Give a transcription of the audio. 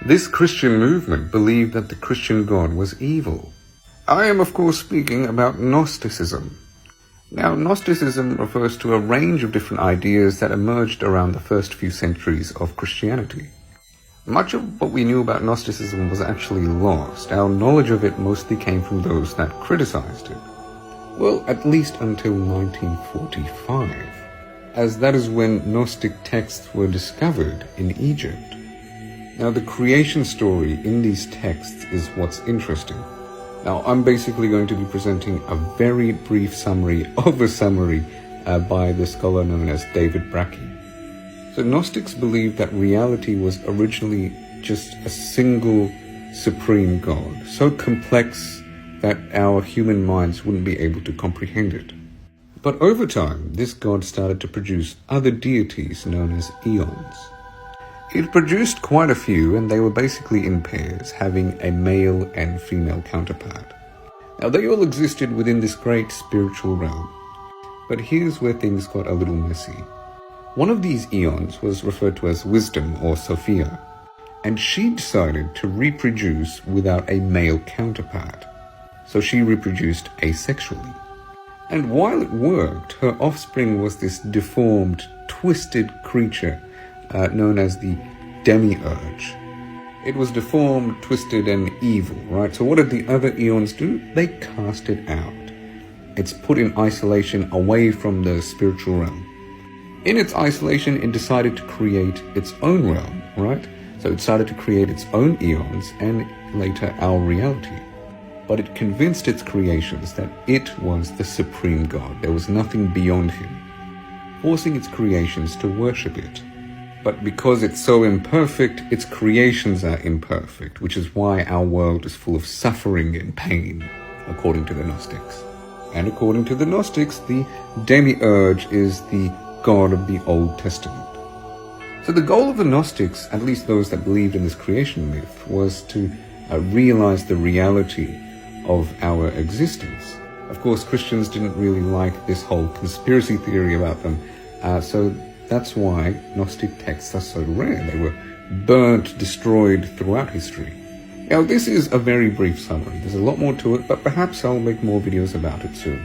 This Christian movement believed that the Christian God was evil. I am of course speaking about Gnosticism. Now, Gnosticism refers to a range of different ideas that emerged around the first few centuries of Christianity. Much of what we knew about Gnosticism was actually lost. Our knowledge of it mostly came from those that criticized it. Well, at least until 1945, as that is when Gnostic texts were discovered in Egypt. Now, the creation story in these texts is what's interesting. Now, I'm basically going to be presenting a very brief summary of a summary by the scholar known as David Brackey. So Gnostics believed that reality was originally just a single supreme God, so complex that our human minds wouldn't be able to comprehend it. But over time, this God started to produce other deities known as eons. It produced quite a few, and they were basically in pairs, having a male and female counterpart. Now, they all existed within this great spiritual realm. But here's where things got a little messy. One of these eons was referred to as Wisdom or Sophia, and she decided to reproduce without a male counterpart. So she reproduced asexually. And while it worked, her offspring was this deformed, twisted creature known as the Demiurge. It was deformed, twisted, and evil, right? So what did the other eons do? They cast it out. It's put in isolation away from the spiritual realm. In its isolation, it decided to create its own realm, right? So it started to create its own eons and later our reality. But it convinced its creations that it was the supreme God. There was nothing beyond him, forcing its creations to worship it. But because it's so imperfect, its creations are imperfect, which is why our world is full of suffering and pain, according to the Gnostics. And according to the Gnostics, the Demiurge is the God of the Old Testament. So the goal of the Gnostics, at least those that believed in this creation myth, was to realize the reality of our existence. Of course, Christians didn't really like this whole conspiracy theory about them, so that's why Gnostic texts are so rare. They were burnt, destroyed throughout history. Now, this is a very brief summary. There's a lot more to it, but perhaps I'll make more videos about it soon.